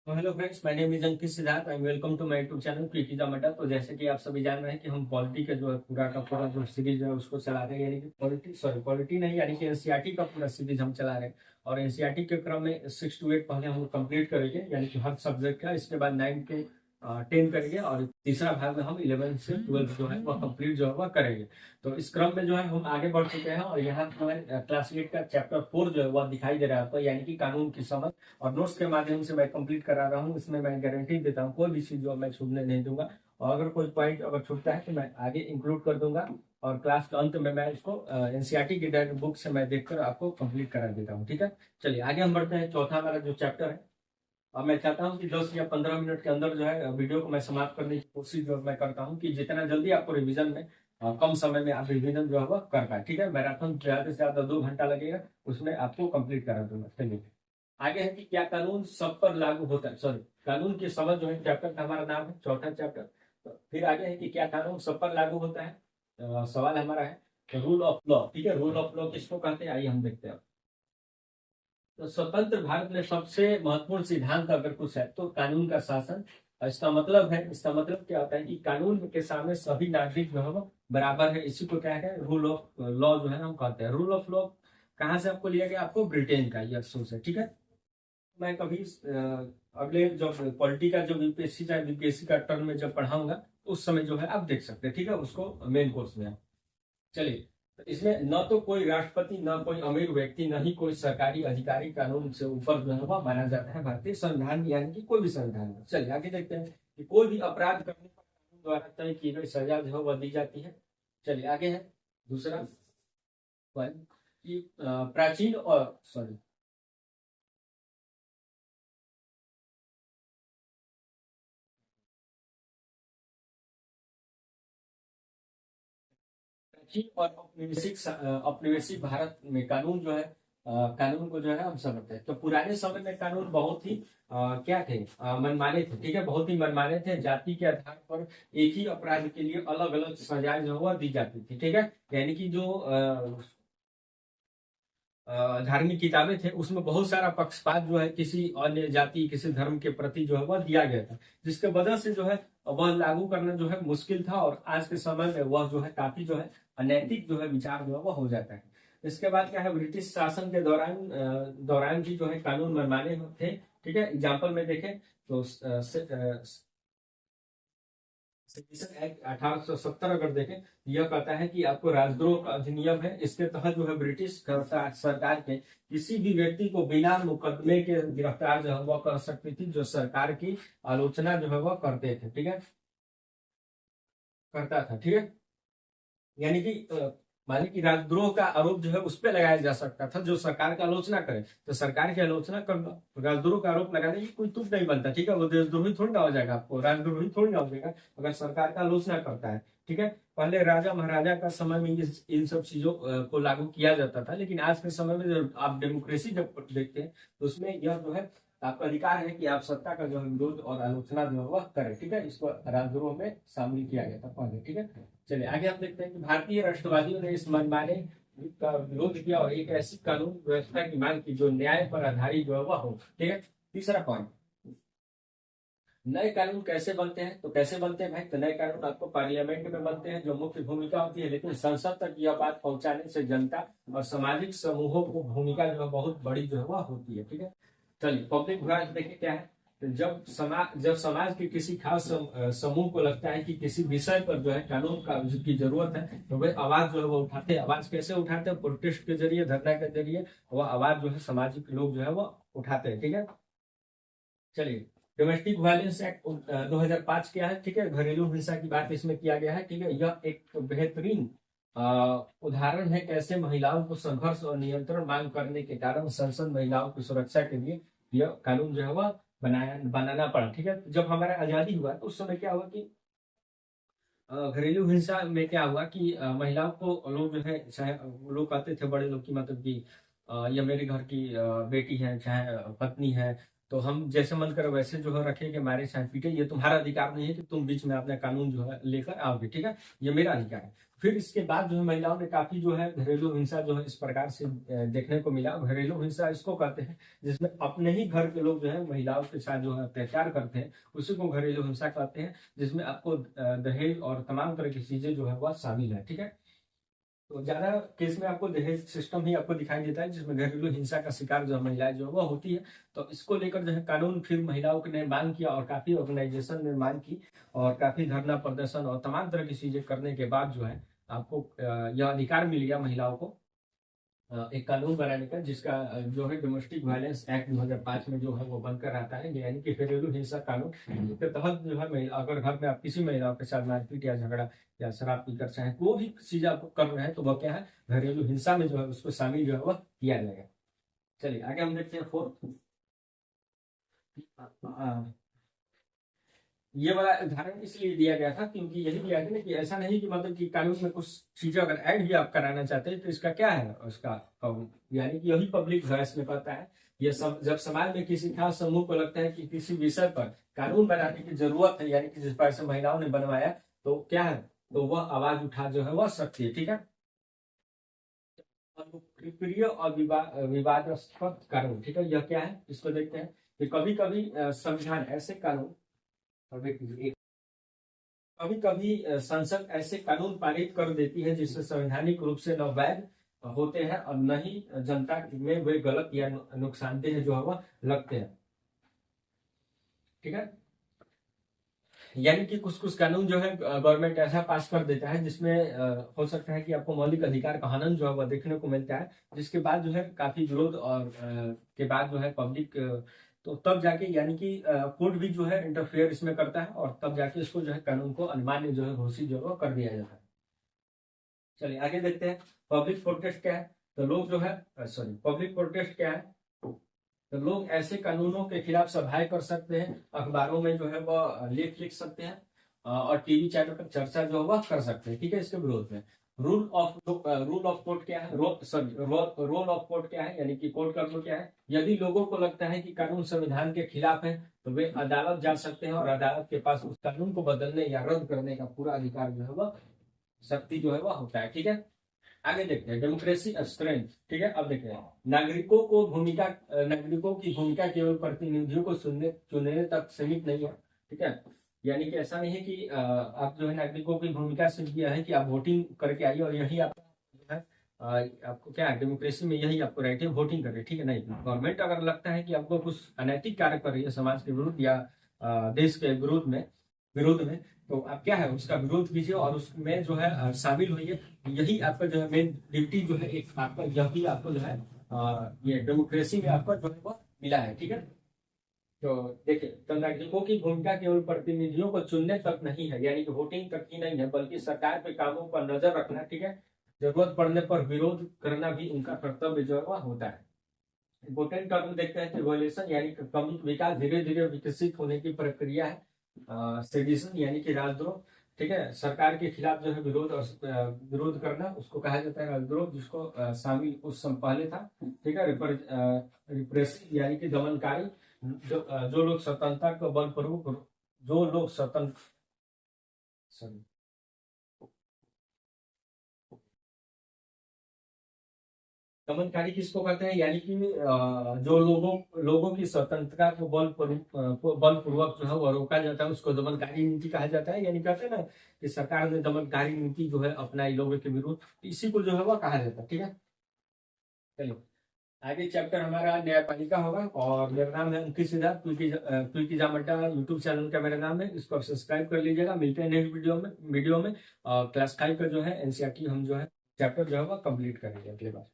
तो hello friends, my name is Ankit Siddharth. I am welcome to my YouTube channel quickie the matter. तो जैसे कि आप सभी जान रहे हैं कि हम पॉलिटी का जो है पूरा का पूरा जो सीरीज है उसको चला रहे हैं, यानी कि पॉलिटी नहीं, यानी कि एनसीईआरटी का पूरा सीरीज हम चला रहे हैं। और एनसीईआरटी के क्रम में 6 to 8 पहले हम कंप्लीट करेंगे, यानी कि हर सब्जेक्ट का। इसके बाद 9 to 10 करेंगे, और तीसरा भाग में हम 11 से 12 जो है वह कंप्लीट जो है वह करेंगे। तो इस क्रम में जो है हम आगे बढ़ चुके हैं, और यहाँ जो है क्लास 8 का चैप्टर 4 जो है वह दिखाई दे रहा है आपको, यानी कि कानून की समझ। और नोट्स के माध्यम से मैं कंप्लीट करा रहा हूँ। इसमें मैं गारंटी देता हूँ कोई भी चीज जो मैं छूटने नहीं दूंगा, और अगर कोई पॉइंट अगर छूटता है तो मैं आगे इंक्लूड कर दूंगा। और क्लास के अंत में मैं इसको एनसीईआरटी की डायरेक्ट बुक से मैं देखकर आपको कंप्लीट करा देता हूँ। ठीक है, चलिए आगे हम बढ़ते हैं। चौथा हमारा जो चैप्टर है, अब मैं चाहता हूँ कि 10 या 15 मिनट के अंदर जो है वीडियो को मैं समाप्त करने की कोशिश जो मैं करता हूँ, कि जितना जल्दी आपको रिवीजन में कम समय में आप रिवीजन जो है वह कर पाए। ठीक है, मैराथन ज्यादा से ज्यादा 2 घंटा लगेगा, उसमें आपको कंप्लीट करा दूंगा। चलिए आगे है कि क्या कानून सब पर लागू होता है। सॉरी, कानून की समझ जो है चैप्टर का हमारा नाम है, चौथा चैप्टर। तो फिर आगे है कि क्या कानून सब पर लागू होता है। सवाल हमारा है रूल ऑफ लॉ। ठीक है, रूल ऑफ लॉ किसको कहते हैं, आइए हम देखते हैं। तो स्वतंत्र भारत में सबसे महत्वपूर्ण सिद्धांत अगर कुछ है तो कानून का शासन। इसका मतलब क्या होता है कि कानून के सामने सभी नागरिक जो है वो बराबर है। इसी को क्या है, रूल ऑफ लॉ जो है ना हम कहते हैं। रूल ऑफ लॉ कहाँ से आपको लिया गया, आपको ब्रिटेन का ये सोर्स है। ठीक है, मैं कभी अगले जब पॉलिटी का जब यूपीएससी चाहे बीपीएससी का टर्म में जब पढ़ाऊंगा उस समय जो है आप देख सकते हैं। ठीक है, उसको मेन कोर्स में। चलिए, तो इसमें न तो कोई राष्ट्रपति, न कोई अमीर व्यक्ति, न ही कोई सरकारी अधिकारी कानून से ऊपर जो है वह माना जाता है भारतीय संविधान, यानी कि कोई भी संविधान में। चलिए आगे देखते हैं कि कोई भी अपराध करने पर कानून द्वारा तय की गई सजा जो है वह दी जाती है। चलिए आगे है दूसरा पॉइंट कि प्राचीन और सॉरी प्राचीन और औपनिवेशिक भारत में कानून जो है कानून को जो है हम समझते हैं। तो पुराने समय में कानून बहुत ही क्या थे, मनमाने थे। ठीक है, बहुत ही मनमाने थे। जाति के आधार पर एक ही अपराध के लिए अलग अलग सजाएं जो है वह दी जाती थी। ठीक है, यानी कि जो धार्मिक किताबें थे उसमें बहुत सारा पक्षपात जो है किसी अन्य जाति, किसी धर्म के प्रति जो है वह दिया गया था, जिसके वजह से जो है वह लागू करना जो है मुश्किल था। और आज के समय में वह जो है काफी जो है अनैतिक जो है विचार जो है वह हो जाता है। इसके बाद क्या है, ब्रिटिश शासन के दौरान भी जो है कानून मनमाने थे। ठीक है, एग्जाम्पल में देखें तो सेडिशन एक्ट 1870 अगर देखें, यह कहता है कि आपको राजद्रोह का अधिनियम है। इसके तहत जो है ब्रिटिश सरकार के किसी भी व्यक्ति को बिना मुकदमे के गिरफ्तार जो है वह कर सकती थी, जो सरकार की आलोचना जो है वह करते थे। ठीक है, करता था। ठीक है, यानी कि माने कि राजद्रोह का आरोप जो है उस पर लगाया जा सकता था जो सरकार का आलोचना करे। तो सरकार की आलोचना करना, राजद्रोह का आरोप लगाने की कोई तुक नहीं बनता। ठीक है, वो देशद्रोही थोड़ी ना हो जाएगा, आपको राजद्रोही थोड़ी ना हो जाएगा अगर सरकार का आलोचना करता है। ठीक है, पहले राजा महाराजा का समय में इन सब चीजों को लागू किया जाता था, लेकिन आज के समय में जब आप डेमोक्रेसी जब देखते हैं तो उसमें यह जो है आपका अधिकार है कि आप सत्ता का जो है विरोध और आलोचना जो है वह करें। ठीक है, इसको राजद्रोह में शामिल किया गया था पहले। ठीक है, चलिए आगे हम देखते हैं कि भारतीय राष्ट्रवादियों ने इस मनमाने का विरोध किया और एक ऐसी कानून व्यवस्था की मांग की जो न्याय पर आधारित जो है वह हो। ठीक है, तीसरा पॉइंट, नए कानून कैसे बनते हैं। तो कैसे बनते हैं भाई, तो नए कानून आपको पार्लियामेंट में बनते हैं जो मुख्य भूमिका होती है, लेकिन संसद तक यह बात पहुंचाने से जनता और सामाजिक समूहों को भूमिका जो है बहुत बड़ी जो है वह होती है। ठीक है, चलिए पब्लिक वॉइस देखिए क्या है। तो जब समाज के किसी खास समूह को लगता है कि किसी विषय पर जो है कानून का की जरूरत है, तो वे आवाज जो है वो उठाते हैं। आवाज कैसे उठाते हैं, प्रोटेस्ट के जरिए, धरना के जरिए वह आवाज जो है सामाजिक लोग जो है वो उठाते हैं। ठीक है, चलिए डोमेस्टिक वायलेंस एक्ट 2005 क्या है। ठीक है, घरेलू हिंसा की बात इसमें किया गया है। ठीक है, यह एक बेहतरीन उदाहरण है कैसे महिलाओं को संघर्ष और नियंत्रण मांग करने के कारण संसद महिलाओं की सुरक्षा के लिए यह कानून जो है वह बनाना पड़ा। ठीक है, जब हमारा आजादी हुआ तो उस समय क्या हुआ कि घरेलू हिंसा में क्या हुआ कि महिलाओं को लोग जो है, चाहे लोग कहते थे बड़े लोग की, मतलब कि ये मेरे घर की बेटी है, चाहे पत्नी है, तो हम जैसे मन करे वैसे जो है रखें कि मारे चाहे पीटे, ये तुम्हारा अधिकार नहीं है कि तुम बीच में अपना कानून जो है लेकर आओगे, ठीक है, ये मेरा अधिकार है। फिर इसके बाद जो है महिलाओं ने काफी जो है घरेलू हिंसा जो है इस प्रकार से देखने को मिला। घरेलू हिंसा इसको कहते हैं जिसमें अपने ही घर के लोग जो है महिलाओं के साथ जो है अत्याचार करते हैं, उसी को घरेलू हिंसा कहते हैं, जिसमें आपको दहेज और तमाम तरह की चीजें जो है वह शामिल है, ठीक है। तो ज्यादा केस में आपको दहेज सिस्टम ही आपको दिखाई देता है जिसमें घरेलू हिंसा का शिकार जो महिलाएं जो है वो होती है। तो इसको लेकर जो है कानून फिर महिलाओं ने मांग किया और काफी ऑर्गेनाइजेशन ने मांग की और काफी धरना प्रदर्शन और तमाम तरह की चीजें करने के बाद जो है आपको यह अधिकार मिल गया महिलाओं को एक कानून बनाने का, जिसका जो है डोमेस्टिक वायलेंस एक्ट 2005 में जो है वो बनकर आता है, यानी कि घरेलू हिंसा कानून के तहत जो है अगर घर में आप किसी महिलाओं के साथ मारपीट या झगड़ा या शराब पीकर चाहे कोई भी चीज आप कर रहे हैं तो वह क्या है घरेलू हिंसा में जो है उसको शामिल जो है वह किया जाएगा। चलिए आगे हम देखते हैं फोर्थ। ये वाला उदाहरण इसलिए दिया गया था क्योंकि यही दिया गया ना कि ऐसा नहीं कि मतलब कि कानून में कुछ चीजें अगर ऐड भी आप कराना चाहते हैं तो इसका क्या है उसका यानी कि यही पब्लिक वॉइस में कहता है। ये सब जब समाज में किसी खास समूह को लगता है कि किसी विषय पर कानून बनाने की जरूरत है, यानी कि जिस पर से महिलाओं ने बनवाया, तो क्या है तो वह आवाज उठा जो है वह सकती है, ठीक है। प्रिय और विवादास्पद कानून, ठीक है, यह क्या है इसको देखते हैं कि कभी कभी संविधान ऐसे कानून कभी कभी संसद ऐसे कानून पारित कर देती है जिससे संवैधानिक रूप से न वैध होते हैं और न ही जनता में वे गलत या नुकसानदेह जो है वह लगते हैं, ठीक है। यानी कि कुछ कुछ कानून जो है गवर्नमेंट ऐसा पास कर देता है जिसमें हो सकता है कि आपको मौलिक अधिकार का हनन जो है वह देखने को मिलता है, जिसके बाद जो है काफी विरोध और के बाद जो है पब्लिक तो तब जाके यानी कि कोर्ट भी जो है इंटरफेयर इसमें करता है और तब जाके इसको जो है कानून को अनमान्य जो है घोषित जो है कर दिया जाता है। चलिए आगे देखते हैं पब्लिक प्रोटेस्ट क्या है। तो लोग जो है पब्लिक प्रोटेस्ट क्या है, तो लोग ऐसे कानूनों के खिलाफ सभाएं कर सकते हैं, अखबारों में जो है वह लेख लिख सकते हैं और टीवी चैनल पर चर्चा जो है वह कर सकते हैं, ठीक है, इसके विरोध में। रूल ऑफ कोर्ट क्या है, रोल ऑफ कोर्ट क्या है, यानी कि कोर्ट का रोल क्या है। यदि लोगों को लगता है कि कानून संविधान के खिलाफ है तो वे अदालत जा सकते हैं और अदालत के पास उस कानून को बदलने या रद्द करने का पूरा अधिकार जो है वह शक्ति जो है वह होता है, ठीक है। आगे देखते हैं डेमोक्रेसी स्ट्रेंथ, ठीक है। अब देखते हैं नागरिकों की भूमिका केवल प्रतिनिधियों को चुनने तक सीमित नहीं है, ठीक है। यानी कि ऐसा नहीं है कि आप जो है नागरिकों की भूमिका सिर्फ यह है कि आप वोटिंग करके आइए और यही आप जो है आपको क्या है डेमोक्रेसी में यही आपको राइट है वोटिंग करके, ठीक है। नहीं, गवर्नमेंट अगर लगता है कि आपको कुछ अनैतिक कार्य कर रही है समाज के विरुद्ध या देश के विरोध में तो आप क्या है उसका विरोध कीजिए और उसमें जो है शामिल होइए। यही आपका जो है मेन ड्यूटी जो है एक आपका यही आपको जो है ये डेमोक्रेसी में आपका जो है वो मिला है, ठीक है। तो देखिए तो नागरिकों की भूमिका केवल प्रतिनिधियों को चुनने तक नहीं है, यानी कि वोटिंग तक ही नहीं है, बल्कि सरकार के कामों पर नजर रखना, ठीक है, जरूरत पड़ने पर विरोध करना भी उनका कर्तव्य जो है होता है। इम्पोर्टेंट कानून देखते हैं कि वॉयलेशन यानी क्रमिक विकास धीरे धीरे विकसित होने की प्रक्रिया है। सेडिशन यानी कि राजद्रोह, ठीक है, सरकार के खिलाफ जो है विरोध करना उसको कहा जाता है राजद्रोह, जिसको शामिल उस समय पहले था, ठीक है। रिप्रेसिव यानी कि दमनकारी, जो लोग स्वतंत्रता को बलपूर्वक जो लोग स्वतंत्र दमनकारी किसको कहते हैं, यानी कि जो लोगों की स्वतंत्रता को बलपूर्वक जो है वो रोका जाता है उसको दमनकारी नीति कहा जाता है। यानी कहते हैं ना कि सरकार ने दमनकारी नीति जो है अपनाई लोगों के विरुद्ध, इसी को जो है वो कहा जाता है, ठीक है। चलिए आगे चैप्टर हमारा न्यायपालिका होगा और मेरा नाम है अंकित सिद्धार्थ, क्योंकि जामटा यूट्यूब चैनल का मेरा नाम है, इसको आप सब्सक्राइब कर लीजिएगा। मिलते हैं नेक्स्ट वीडियो में और क्लास 5 का जो है एनसीईआरटी हम जो है चैप्टर जो है वो कंप्लीट करेंगे अगले बार।